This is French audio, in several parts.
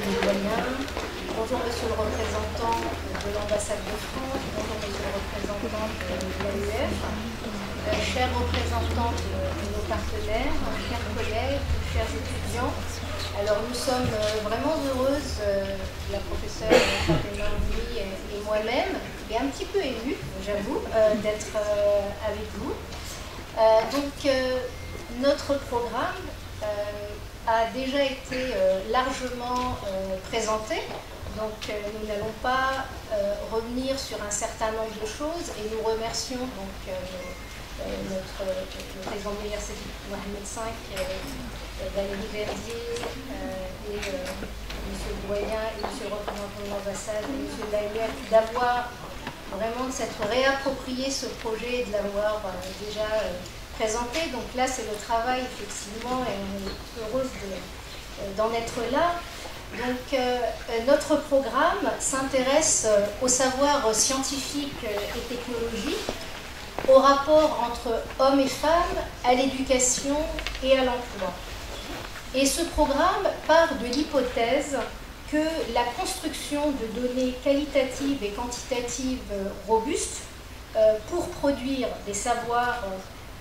doyen, bonjour monsieur le représentant de l'ambassade de France, bonjour monsieur le représentant de l'AUF, chers représentants de nos partenaires, chers collègues, chers étudiants. Alors nous sommes vraiment heureuses, la professeure Fatima Oumi et moi-même, et un petit peu émue, j'avoue, d'être avec vous. Notre programme a déjà été largement présenté, donc nous n'allons pas revenir sur un certain nombre de choses et nous remercions donc notre président de l'université Mohamed V, Valérie Verdier et monsieur le doyen et monsieur le représentant de l'ambassade et monsieur Daïler d'avoir vraiment s'être réapproprié ce projet et de l'avoir déjà présenté. Donc là, c'est le travail, effectivement, et on est heureuse d'en être là. Donc, notre programme s'intéresse au savoir scientifique et technologique, au rapport entre hommes et femmes, à l'éducation et à l'emploi. Et ce programme part de l'hypothèse que la construction de données qualitatives et quantitatives robustes pour produire des savoirs,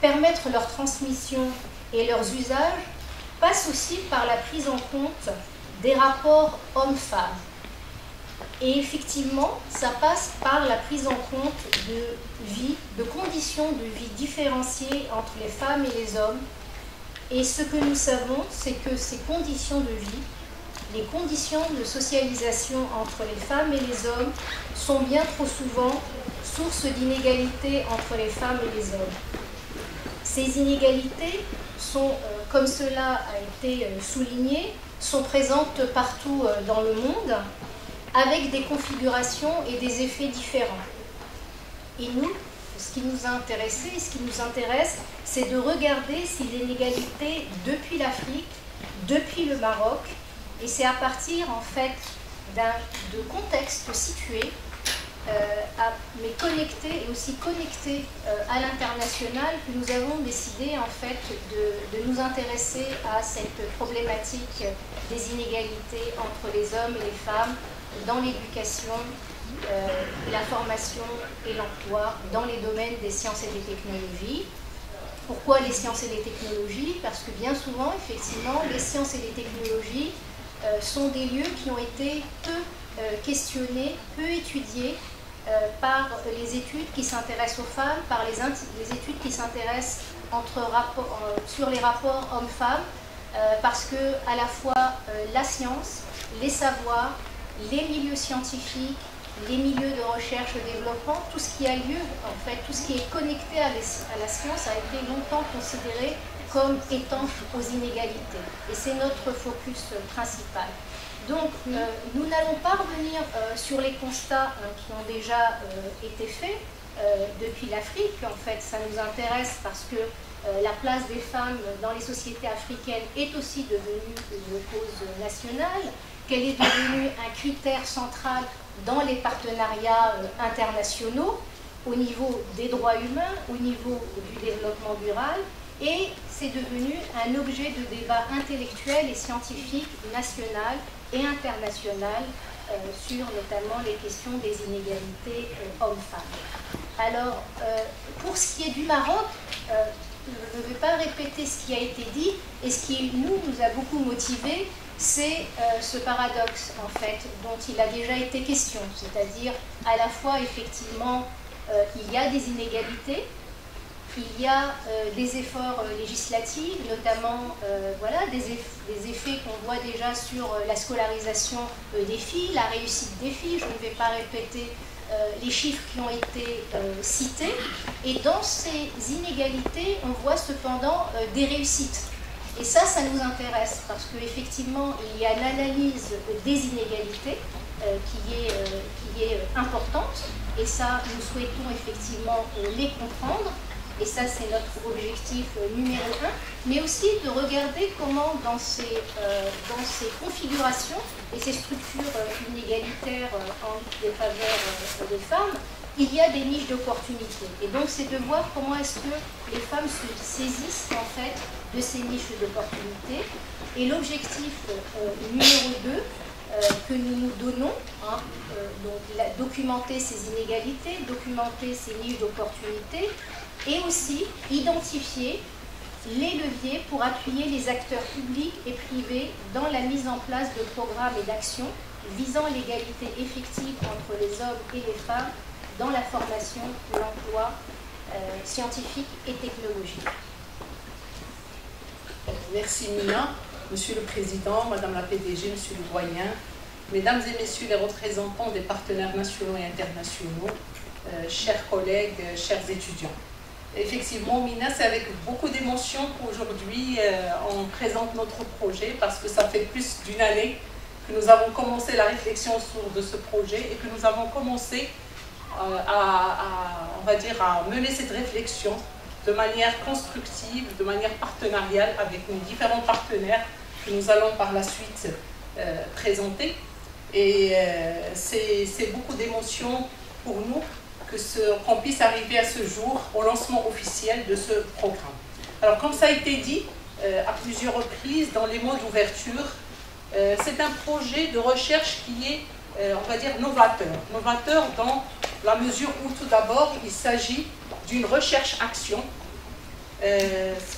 permettre leur transmission et leurs usages, passe aussi par la prise en compte des rapports hommes-femmes. Et effectivement, ça passe par la prise en compte de conditions de vie différenciées entre les femmes et les hommes. Et ce que nous savons, c'est que ces conditions de vie, les conditions de socialisation entre les femmes et les hommes, sont bien trop souvent source d'inégalités entre les femmes et les hommes. Ces inégalités sont, comme cela a été souligné, sont présentes partout dans le monde, avec des configurations et des effets différents. Et nous, ce qui nous a intéressé et ce qui nous intéresse, c'est de regarder ces inégalités depuis l'Afrique, depuis le Maroc, et c'est à partir en fait de contextes situés, mais connectés et aussi connectés à l'international, que nous avons décidé en fait de nous intéresser à cette problématique des inégalités entre les hommes et les femmes dans l'éducation, la formation et l'emploi dans les domaines des sciences et des technologies. Pourquoi les sciences et les technologies? Parce que bien souvent, effectivement, les sciences et les technologies sont des lieux qui ont été peu questionnés, peu étudiés par les études qui s'intéressent aux femmes, par les études qui s'intéressent sur les rapports hommes-femmes, parce que à la fois la science, les savoirs, les milieux scientifiques, les milieux de recherche et développement, tout ce qui a lieu, en fait, tout ce qui est connecté à la science a été longtemps considéré comme étanche aux inégalités. Et c'est notre focus principal. Donc, nous n'allons pas revenir sur les constats qui ont déjà été faits depuis l'Afrique. En fait, ça nous intéresse parce que la place des femmes dans les sociétés africaines est aussi devenue une cause nationale, qu'elle est devenue un critère central dans les partenariats internationaux, au niveau des droits humains, au niveau du développement durable, et c'est devenu un objet de débat intellectuel et scientifique national et international sur notamment les questions des inégalités hommes-femmes. Alors, pour ce qui est du Maroc, je ne vais pas répéter ce qui a été dit, et ce qui nous a beaucoup motivés, c'est ce paradoxe en fait dont il a déjà été question, c'est-à-dire à la fois effectivement il y a des inégalités, il y a des efforts législatifs, notamment voilà, des effets qu'on voit déjà sur la scolarisation des filles, la réussite des filles. Je ne vais pas répéter les chiffres qui ont été cités. Et dans ces inégalités, on voit cependant des réussites. Et ça nous intéresse parce qu'effectivement, il y a une analyse des inégalités qui est importante. Et ça, nous souhaitons effectivement les comprendre. Et ça, c'est notre objectif numéro 1. Mais aussi de regarder comment dans ces configurations et ces structures inégalitaires en défaveur des femmes, il y a des niches d'opportunités. Et donc, c'est de voir comment est-ce que les femmes se saisissent en fait de ces niches d'opportunités. Et l'objectif numéro 2, que nous nous donnons, hein, donc documenter ces inégalités, documenter ces niches d'opportunités, et aussi identifier les leviers pour appuyer les acteurs publics et privés dans la mise en place de programmes et d'actions visant l'égalité effective entre les hommes et les femmes dans la formation, l'emploi scientifique et technologique. Merci Mina, Monsieur le Président, Madame la PDG, Monsieur le Doyen, Mesdames et Messieurs les représentants des partenaires nationaux et internationaux, chers collègues, chers étudiants. Effectivement, Mina, c'est avec beaucoup d'émotion qu'aujourd'hui on présente notre projet parce que ça fait plus d'une année que nous avons commencé la réflexion autour de ce projet et que nous avons commencé on va dire, à mener cette réflexion de manière constructive, de manière partenariale avec nos différents partenaires que nous allons par la suite présenter. Et c'est beaucoup d'émotion pour nous qu'on puisse arriver à ce jour au lancement officiel de ce programme. Alors comme ça a été dit à plusieurs reprises dans les mots d'ouverture, c'est un projet de recherche qui est, on va dire, novateur. Novateur dans la mesure où tout d'abord il s'agit d'une recherche-action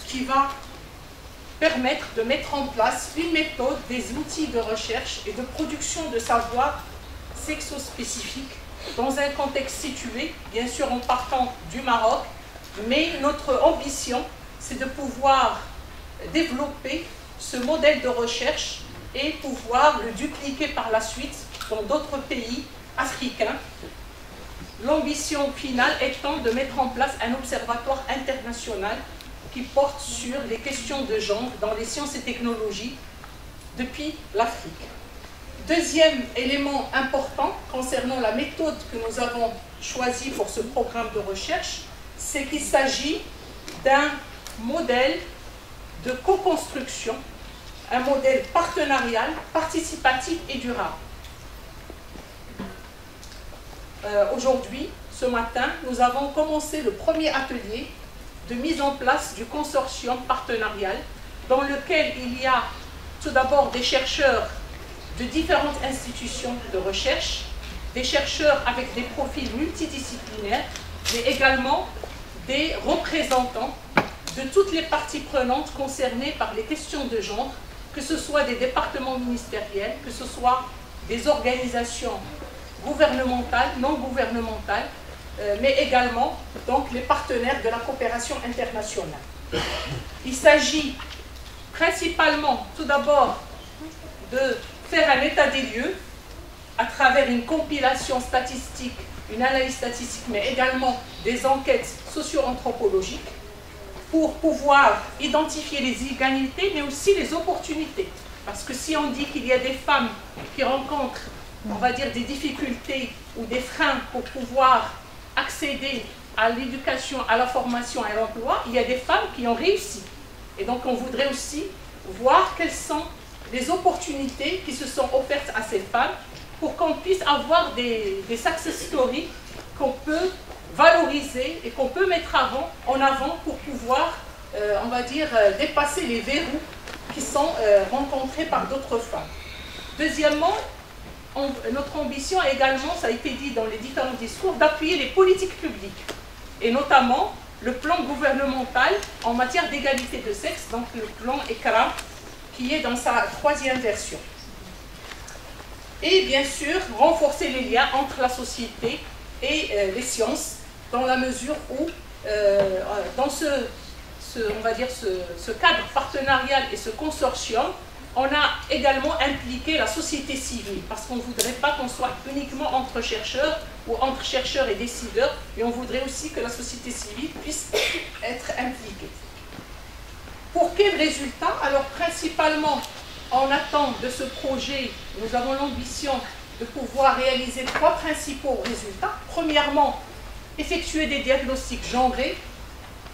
qui va permettre de mettre en place une méthode, des outils de recherche et de production de savoir sexospécifique dans un contexte situé, bien sûr en partant du Maroc, mais notre ambition, c'est de pouvoir développer ce modèle de recherche et pouvoir le dupliquer par la suite dans d'autres pays africains. L'ambition finale étant de mettre en place un observatoire international qui porte sur les questions de genre dans les sciences et technologies depuis l'Afrique. Deuxième élément important concernant la méthode que nous avons choisie pour ce programme de recherche, c'est qu'il s'agit d'un modèle de co-construction, un modèle partenarial, participatif et durable. Aujourd'hui, ce matin, nous avons commencé le premier atelier de mise en place du consortium partenarial dans lequel il y a tout d'abord des chercheurs de différentes institutions de recherche, des chercheurs avec des profils multidisciplinaires, mais également des représentants de toutes les parties prenantes concernées par les questions de genre, que ce soit des départements ministériels, que ce soit des organisations gouvernementales, non gouvernementales, mais également donc, les partenaires de la coopération internationale. Il s'agit principalement, tout d'abord, de faire un état des lieux à travers une compilation statistique, une analyse statistique, mais également des enquêtes socio-anthropologiques pour pouvoir identifier les inégalités, mais aussi les opportunités. Parce que si on dit qu'il y a des femmes qui rencontrent, on va dire, des difficultés ou des freins pour pouvoir accéder à l'éducation, à la formation, à l'emploi, il y a des femmes qui ont réussi. Et donc on voudrait aussi voir quelles sont les opportunités qui se sont offertes à ces femmes pour qu'on puisse avoir des success stories qu'on peut valoriser et qu'on peut mettre en avant pour pouvoir, on va dire, dépasser les verrous qui sont rencontrés par d'autres femmes. Deuxièmement, notre ambition également, ça a été dit dans les différents discours, d'appuyer les politiques publiques et notamment le plan gouvernemental en matière d'égalité de sexe, donc le plan ECRA, qui est dans sa troisième version. Et bien sûr, renforcer les liens entre la société et les sciences, dans la mesure où, dans on va dire ce cadre partenarial et ce consortium, on a également impliqué la société civile, parce qu'on ne voudrait pas qu'on soit uniquement entre chercheurs ou entre chercheurs et décideurs, mais on voudrait aussi que la société civile puisse être impliquée. Pour quels résultats? Alors principalement, on attend de ce projet, nous avons l'ambition de pouvoir réaliser 3 principaux résultats. Premièrement, effectuer des diagnostics genrés,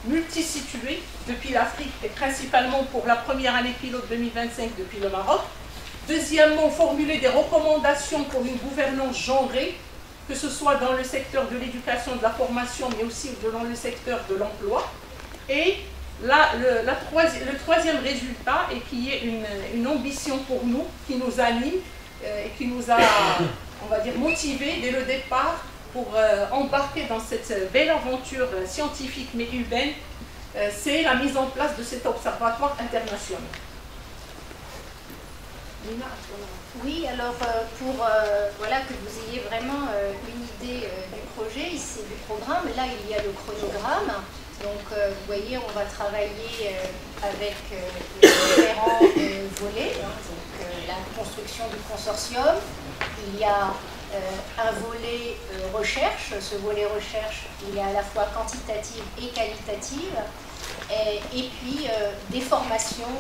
multisitués depuis l'Afrique et principalement pour la première année pilote 2025 depuis le Maroc. Deuxièmement, formuler des recommandations pour une gouvernance genrée, que ce soit dans le secteur de l'éducation, de la formation, mais aussi dans le secteur de l'emploi. Et là, le troisième résultat, et qui est une ambition pour nous, qui nous anime, et qui nous a, on va dire, motivés dès le départ pour embarquer dans cette belle aventure scientifique mais humaine, c'est la mise en place de cet observatoire international. Oui, alors pour voilà, que vous ayez vraiment une idée du projet, ici du programme, là il y a le chronogramme. Donc vous voyez, on va travailler avec les différents volets, hein, donc la construction du consortium. Il y a un volet recherche. Ce volet recherche, il est à la fois quantitative et qualitative. Et puis des formations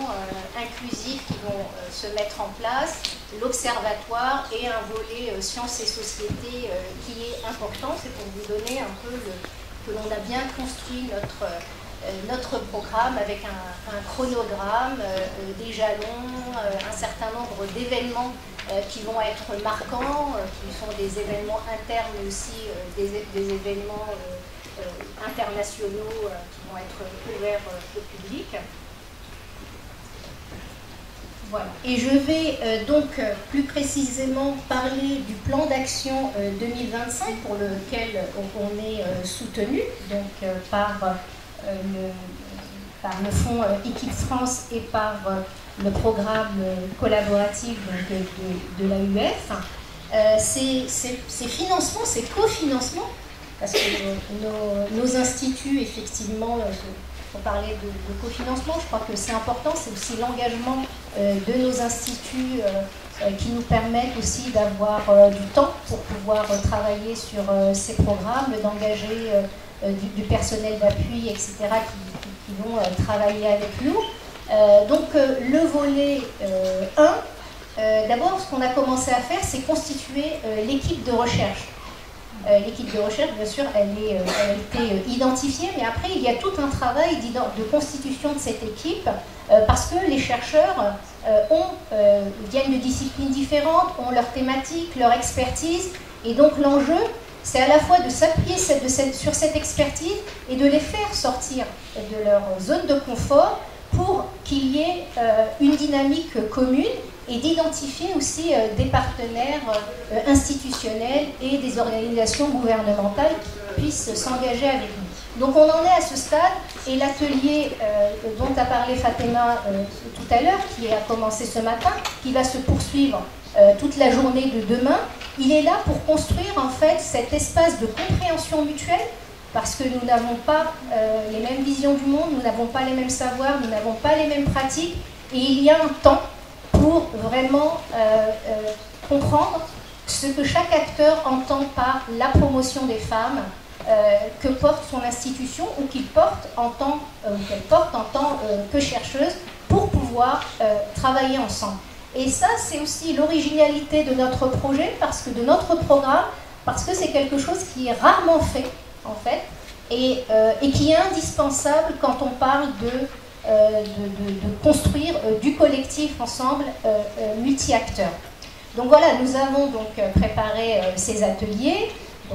inclusives qui vont se mettre en place, l'observatoire et un volet sciences et société qui est important. C'est pour vous donner un peu que l'on a bien construit notre programme avec un chronogramme, des jalons, un certain nombre d'événements qui vont être marquants, qui sont des événements internes mais aussi des événements internationaux qui vont être ouverts au public. Voilà. Et je vais donc plus précisément parler du plan d'action 2025 pour lequel on est soutenu donc, par le fonds Équipe France et par le programme collaboratif donc, de l'AUF. Ces financements, ces cofinancements, parce que nos instituts, effectivement, pour parler de cofinancement, je crois que c'est important, c'est aussi l'engagement de nos instituts qui nous permettent aussi d'avoir du temps pour pouvoir travailler sur ces programmes, d'engager du personnel d'appui, etc., qui vont travailler avec nous. Donc le volet 1, d'abord ce qu'on a commencé à faire, c'est constituer l'équipe de recherche. L'équipe de recherche, bien sûr, elle a été identifiée, mais après, il y a tout un travail de constitution de cette équipe, parce que les chercheurs viennent de disciplines différentes, ont leur thématique, leur expertise, et donc l'enjeu, c'est à la fois de s'appuyer sur cette expertise et de les faire sortir de leur zone de confort pour qu'il y ait une dynamique commune et d'identifier aussi des partenaires institutionnels et des organisations gouvernementales qui puissent s'engager avec nous. Donc on en est à ce stade, et l'atelier dont a parlé Fatima tout à l'heure, qui a commencé ce matin, qui va se poursuivre toute la journée de demain, il est là pour construire en fait cet espace de compréhension mutuelle, parce que nous n'avons pas les mêmes visions du monde, nous n'avons pas les mêmes savoirs, nous n'avons pas les mêmes pratiques, et il y a un temps pour vraiment comprendre ce que chaque acteur entend par la promotion des femmes que porte son institution ou qu'elle porte en tant que chercheuse pour pouvoir travailler ensemble. Et ça, c'est aussi l'originalité de notre projet, de notre programme, parce que c'est quelque chose qui est rarement fait, en fait, et qui est indispensable quand on parle de construire du collectif ensemble multi-acteurs. Donc voilà, nous avons donc préparé ces ateliers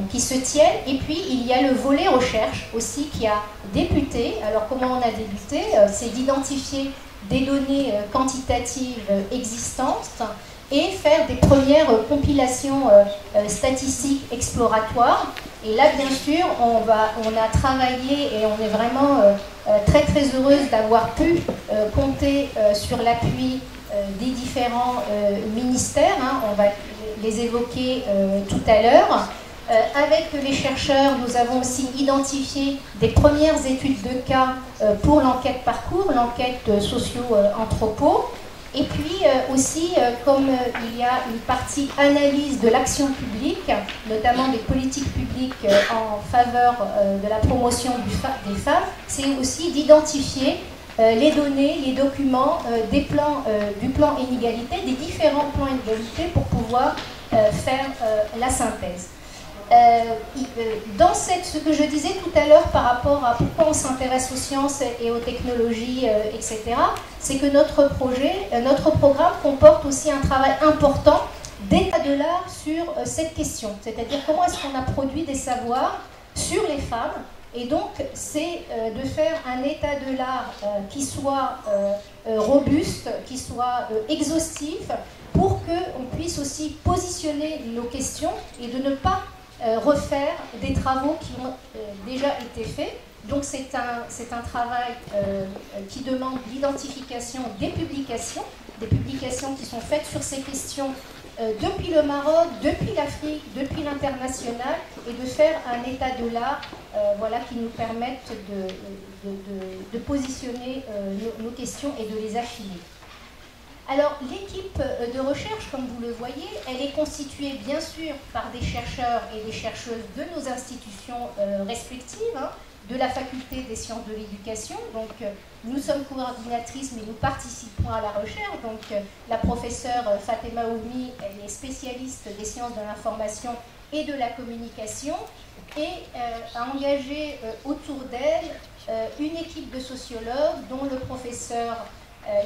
qui se tiennent, et puis il y a le volet recherche aussi qui a débuté. Alors comment on a débuté? C'est d'identifier des données quantitatives existantes et faire des premières compilations statistiques exploratoires. Et là, bien sûr, on a travaillé et on est vraiment très très heureuse d'avoir pu compter sur l'appui des différents ministères. Hein, on va les évoquer tout à l'heure. Avec les chercheurs, nous avons aussi identifié des premières études de cas pour l'enquête parcours, l'enquête socio-anthropo. Et puis aussi, comme il y a une partie analyse de l'action publique, notamment des politiques publiques en faveur de la promotion des femmes, c'est aussi d'identifier les données, les documents du plan inégalité, des différents plans inégalité pour pouvoir faire la synthèse. Dans ce que je disais tout à l'heure par rapport à pourquoi on s'intéresse aux sciences et aux technologies, etc., c'est que notre programme comporte aussi un travail important d'état de l'art sur cette question, c'est-à-dire comment est-ce qu'on a produit des savoirs sur les femmes, et donc c'est de faire un état de l'art qui soit robuste, qui soit exhaustif, pour qu'on puisse puisse aussi positionner nos questions et de ne pas refaire des travaux qui ont déjà été faits. Donc c'est un travail qui demande l'identification des publications qui sont faites sur ces questions depuis le Maroc, depuis l'Afrique, depuis l'international, et de faire un état de l'art voilà, qui nous permette de positionner nos questions et de les affiner. Alors, l'équipe de recherche, comme vous le voyez, elle est constituée bien sûr par des chercheurs et des chercheuses de nos institutions respectives, hein, de la faculté des sciences de l'éducation. Donc, nous sommes coordinatrices, mais nous participons à la recherche. Donc, la professeure Fatema Oumi, elle est spécialiste des sciences de l'information et de la communication et a engagé autour d'elle une équipe de sociologues, dont le professeur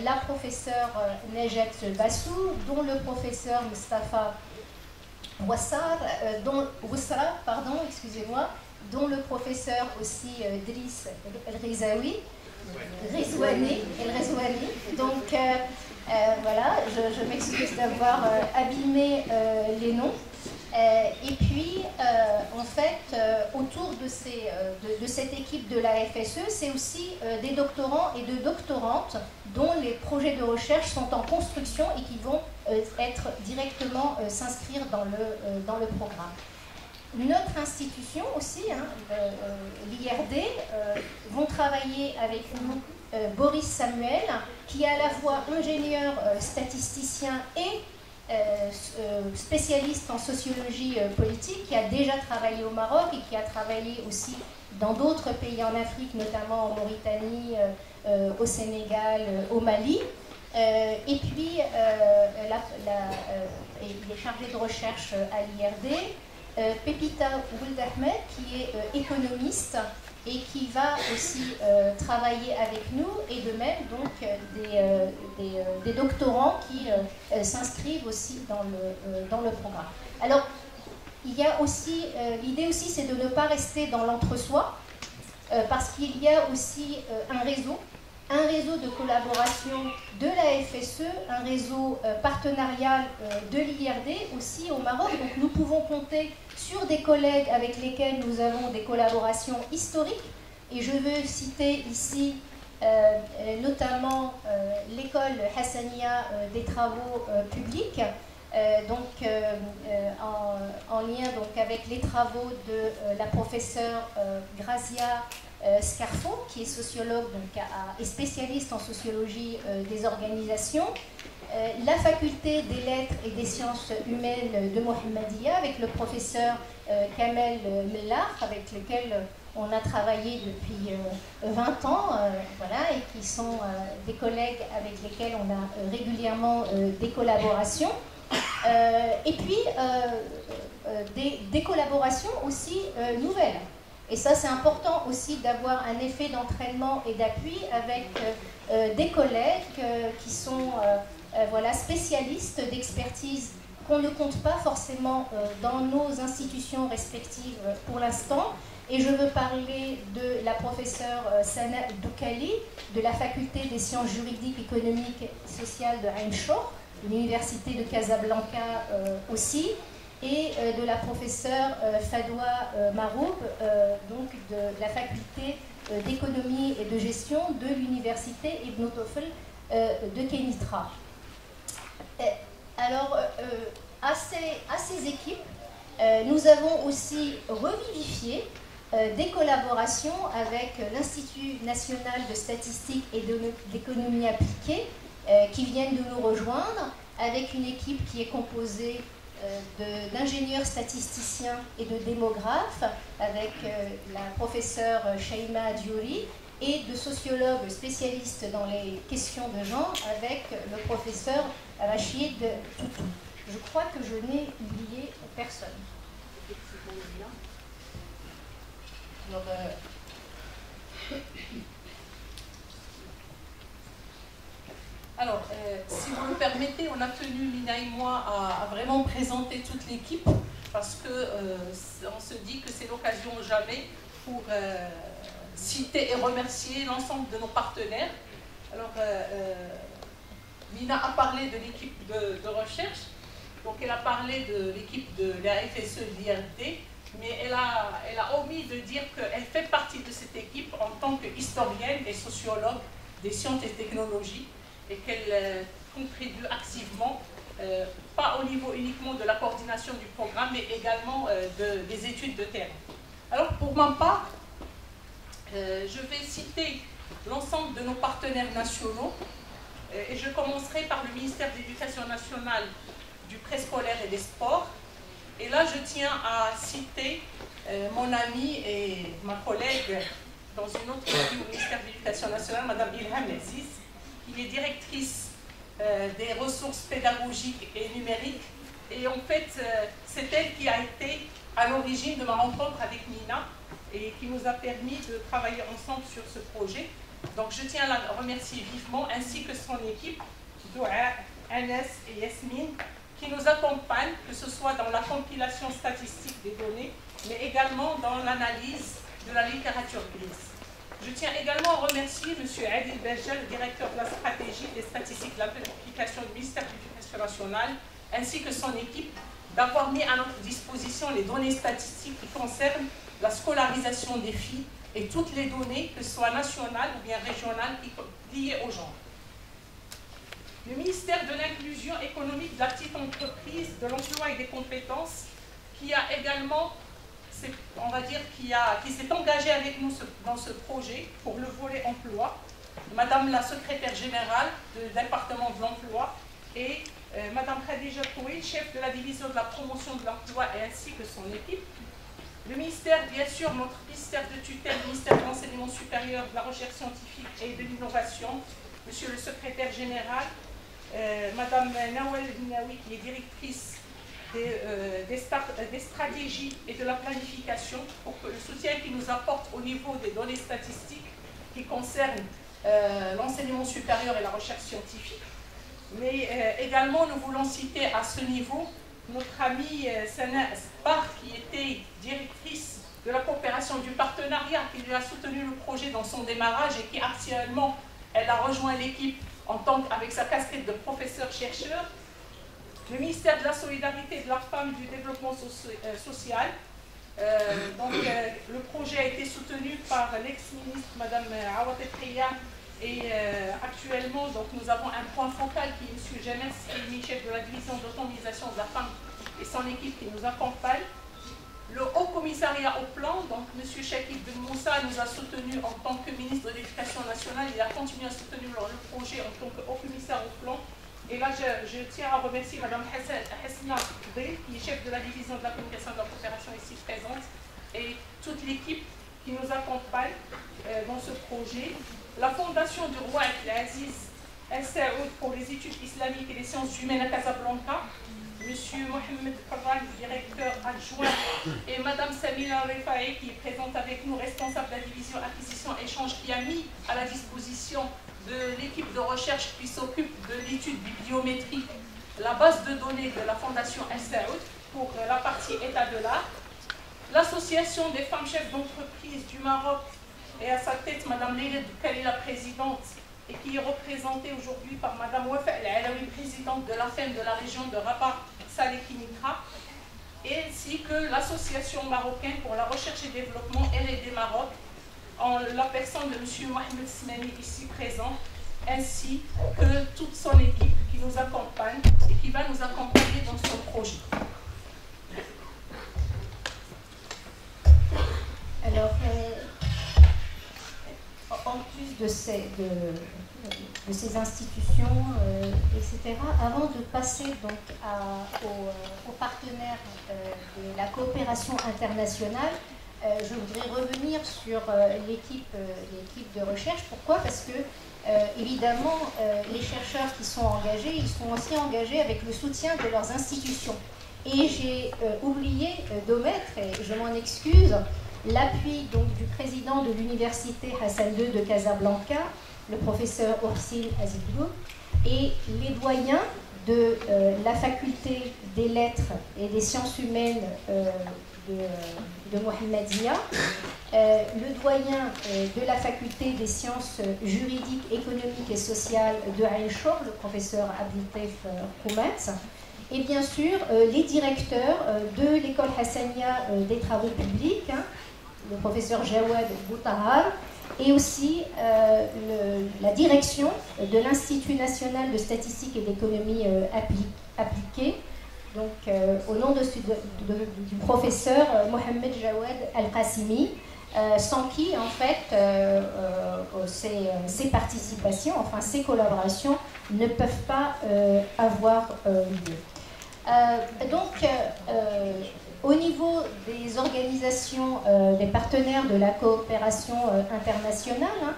la professeure Nejat Bassou, dont le professeur Mustafa Wassar, dont le professeur aussi Driss El-Rizouani. Donc voilà, je m'excuse d'avoir abîmé les noms. Et puis, en fait, autour de cette équipe de la FSE, c'est aussi des doctorants et de doctorantes dont les projets de recherche sont en construction et qui vont être directement s'inscrire dans le programme. Notre institution aussi, hein, l'IRD, vont travailler avec nous Boris Samuel, qui est à la fois ingénieur statisticien et spécialiste en sociologie politique, qui a déjà travaillé au Maroc et qui a travaillé aussi dans d'autres pays en Afrique, notamment en Mauritanie, au Sénégal, au Mali. Et puis, il est chargé de recherche à l'IRD. Pepita Ouldahmed, qui est économiste et qui va aussi travailler avec nous, et de même donc des doctorants qui s'inscrivent aussi dans le programme. Alors, il y a aussi, l'idée aussi, c'est de ne pas rester dans l'entre-soi, parce qu'il y a aussi un réseau de collaboration de la FSE, un réseau partenarial de l'IRD aussi au Maroc. Donc nous pouvons compter sur des collègues avec lesquels nous avons des collaborations historiques. Et je veux citer ici notamment l'école Hassania des travaux publics, en lien donc, avec les travaux de la professeure Grazia Scarfo, qui est sociologue et spécialiste en sociologie des organisations, la faculté des lettres et des sciences humaines de Mohammedia avec le professeur Kamel Mellah, avec lequel on a travaillé depuis 20 ans, voilà, et qui sont des collègues avec lesquels on a régulièrement des collaborations. Et puis des collaborations aussi nouvelles. Et ça, c'est important aussi d'avoir un effet d'entraînement et d'appui avec des collègues qui sont voilà, spécialistes d'expertise qu'on ne compte pas forcément dans nos institutions respectives pour l'instant. Et je veux parler de la professeure Sana Doukali, de la faculté des sciences juridiques, économiques et sociales de Ain Chour, de l'université de Casablanca aussi, et de la professeure Fadwa Maroub, donc de la faculté d'économie et de gestion de l'université Ibn Tofel de Kenitra. Alors, à ces équipes, nous avons aussi revivifié des collaborations avec l'Institut national de statistique et d'économie appliquée qui viennent de nous rejoindre, avec une équipe qui est composée d'ingénieurs statisticiens et de démographes, avec la professeure Shaima Diouri, et de sociologues spécialistes dans les questions de genre, avec le professeur Rachid Toutou. Je crois que je n'ai oublié personne. Alors, si vous me permettez, on a tenu, Mina et moi, à vraiment présenter toute l'équipe, parce qu'on se dit que c'est l'occasion jamais pour citer et remercier l'ensemble de nos partenaires. Alors, Mina a parlé de l'équipe de recherche. Donc elle a parlé de l'équipe de la FSE de l'IRD, mais elle a omis de dire qu'elle fait partie de cette équipe en tant qu'historienne et sociologue des sciences et technologies, et qu'elle contribue activement, pas au niveau uniquement de la coordination du programme, mais également des études de terrain. Alors pour ma part, je vais citer l'ensemble de nos partenaires nationaux, et je commencerai par le ministère de l'Éducation nationale, du préscolaire et des sports. Et là, je tiens à citer mon amie et ma collègue dans une autre équipe au ministère de l'Éducation nationale, Mme Ilham Aziz, qui est directrice des ressources pédagogiques et numériques. Et en fait, c'est elle qui a été à l'origine de ma rencontre avec Nina et qui nous a permis de travailler ensemble sur ce projet. Donc je tiens à la remercier vivement, ainsi que son équipe, Doua, Anas et Yasmine, qui nous accompagnent, que ce soit dans la compilation statistique des données, mais également dans l'analyse de la littérature grise. Je tiens également à remercier M. Adil Belja, le directeur de la stratégie des statistiques de la planification du ministère de l'Éducation nationale, ainsi que son équipe, d'avoir mis à notre disposition les données statistiques qui concernent la scolarisation des filles et toutes les données, que ce soit nationales ou bien régionales, liées au genre. Le ministère de l'Inclusion économique, de la petite entreprise, de l'emploi et des compétences, qui a également, on va dire, qui s'est engagé avec nous dans ce projet pour le volet emploi, Madame la secrétaire générale du département de l'emploi et Madame Khadija Koué, chef de la division de la promotion de l'emploi, et ainsi que son équipe. Le ministère, bien sûr, notre ministère de tutelle, le ministère de l'enseignement supérieur, de la recherche scientifique et de l'innovation, Monsieur le secrétaire général, Madame Nawal Binawi, qui est directrice des stratégies et de la planification, pour que le soutien qu'il nous apporte au niveau des données statistiques qui concernent l'enseignement supérieur et la recherche scientifique. Mais également, nous voulons citer à ce niveau notre amie Sana Asbar, qui était directrice de la coopération du partenariat, qui lui a soutenu le projet dans son démarrage et qui actuellement, elle a rejoint l'équipe avec sa casquette de professeur-chercheur. Le ministère de la Solidarité, de la Femme et du Développement social. Le projet a été soutenu par l'ex-ministre Mme Awatet Khaya. Et actuellement, donc, nous avons un point focal qui est M. James, chef de la division d'autonomisation de la femme et son équipe qui nous accompagne. Le Haut Commissariat au Plan, donc M. Shakib Ben Moussa nous a soutenus en tant que ministre de l'Éducation nationale. Il a continué à soutenir le projet en tant que Haut Commissaire au Plan. Et là, je tiens à remercier Mme Hassana Bey, qui est chef de la division de la communication de la coopération ici présente, et toute l'équipe qui nous accompagne dans ce projet. La Fondation du roi Abdelaziz El Saoud pour les études islamiques et les sciences humaines à Casablanca, M. Mohamed Farran, directeur adjoint, et Mme Samina Rifaï, qui est présente avec nous, responsable de la division acquisition-échange, qui a mis à la disposition de l'équipe de recherche qui s'occupe de l'étude bibliométrique la base de données de la Fondation El Saoud pour la partie état de l'art. L'Association des femmes chefs d'entreprise du Maroc, et à sa tête Mme Leila Doukali, la présidente, et qui est représentée aujourd'hui par Mme Wafa El-Alaoui, présidente de la FEM de la région de Rabat, Salé-Kinitra, ainsi que l'Association marocaine pour la recherche et développement R&D Maroc, en la personne de M. Mohamed Smani ici présent, ainsi que toute son équipe qui nous accompagne et qui va nous accompagner dans ce projet. Alors, en plus de ces institutions, etc., avant de passer donc aux partenaires de la coopération internationale, je voudrais revenir sur l'équipe de recherche. Pourquoi? Parce que, évidemment, les chercheurs qui sont engagés, ils sont aussi engagés avec le soutien de leurs institutions. Et j'ai oublié d'omettre, et je m'en excuse, l'appui donc du président de l'université Hassan II de Casablanca, le professeur Orsil Azidou, et les doyens de la faculté des lettres et des sciences humaines de Mohammedia, le doyen de la faculté des sciences juridiques, économiques et sociales de Ain Shor, le professeur Abdeltaif Koumetz, et bien sûr les directeurs de l'école Hassania des travaux publics, hein, le professeur Jawad Boutahar, et aussi la direction de l'Institut national de statistique et d'économie appliquée, donc au nom du professeur Mohamed Jawad Al-Qassimi, sans qui en fait ces participations, enfin ces collaborations ne peuvent pas avoir lieu. Au niveau des organisations, des partenaires de la coopération internationale, hein,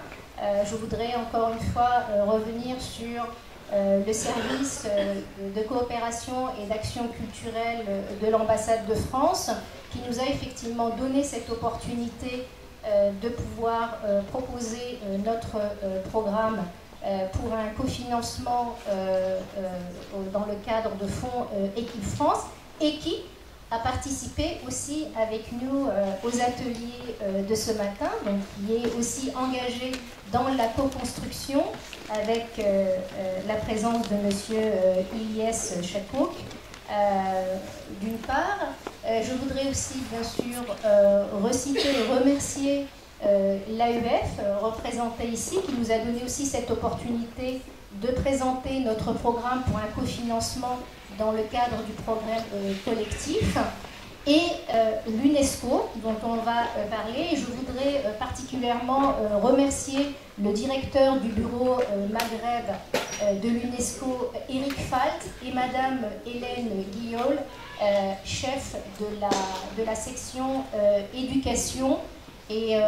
je voudrais encore une fois revenir sur le service de coopération et d'action culturelle de l'ambassade de France, qui nous a effectivement donné cette opportunité de pouvoir proposer notre programme pour un cofinancement dans le cadre de fonds Équipe France, et qui a participé aussi avec nous aux ateliers de ce matin, donc qui est aussi engagé dans la co-construction avec la présence de monsieur Ilyes Chakouk. D'une part, je voudrais aussi bien sûr reciter et remercier l'AEF représentée ici, qui nous a donné aussi cette opportunité de présenter notre programme pour un cofinancement dans le cadre du programme collectif, et l'UNESCO dont on va parler. Je voudrais particulièrement remercier le directeur du bureau Maghreb de l'UNESCO, Eric Falt, et madame Hélène Guillol, chef de la section éducation. Et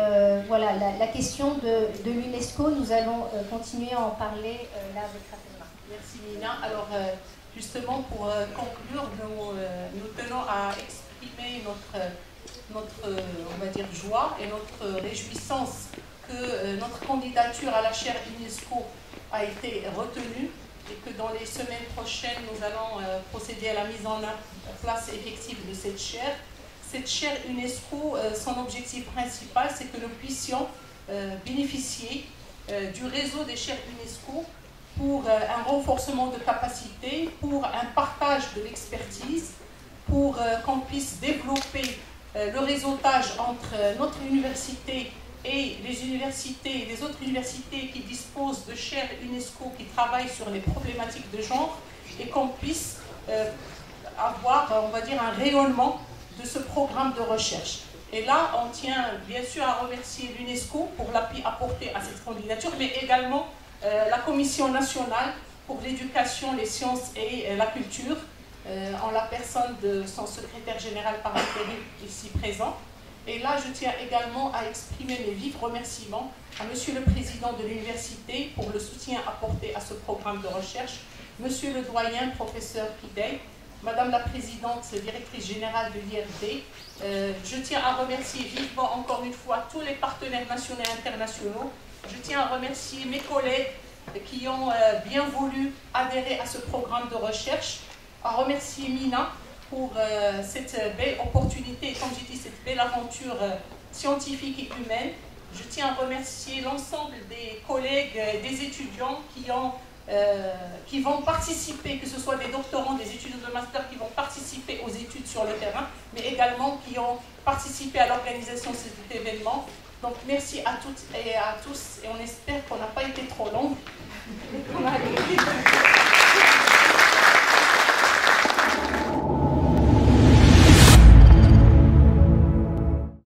voilà, la question de l'UNESCO, nous allons continuer à en parler là avec Fatima. Merci Nina. Alors justement, pour conclure, nous tenons à exprimer notre on va dire, joie et notre réjouissance que notre candidature à la chaire UNESCO a été retenue, et que dans les semaines prochaines, nous allons procéder à la mise en place effective de cette chaire. Cette chaire UNESCO, son objectif principal, c'est que nous puissions bénéficier du réseau des chaires UNESCO pour un renforcement de capacité, pour un partage de l'expertise, pour qu'on puisse développer le réseautage entre notre université et les autres universités qui disposent de chaires UNESCO qui travaillent sur les problématiques de genre, et qu'on puisse avoir, on va dire, un rayonnement de ce programme de recherche. Et là, on tient bien sûr à remercier l'UNESCO pour l'appui apporté à cette candidature, mais également la Commission nationale pour l'éducation, les sciences et la culture, en la personne de son secrétaire général par intérim ici présent. Et là, je tiens également à exprimer mes vifs remerciements à Monsieur le Président de l'Université pour le soutien apporté à ce programme de recherche, Monsieur le Doyen, Professeur Pidey, Madame la Présidente, Directrice Générale de l'IRD. Je tiens à remercier vivement encore une fois tous les partenaires nationaux et internationaux. Je tiens à remercier mes collègues qui ont bien voulu adhérer à ce programme de recherche, à remercier Mina pour cette belle opportunité, comme j'ai dit, cette belle aventure scientifique et humaine. Je tiens à remercier l'ensemble des collègues, des étudiants qui vont participer, que ce soit des doctorants, des étudiants de master qui vont participer aux études sur le terrain, mais également qui ont participé à l'organisation de cet événement. Donc merci à toutes et à tous, et on espère qu'on n'a pas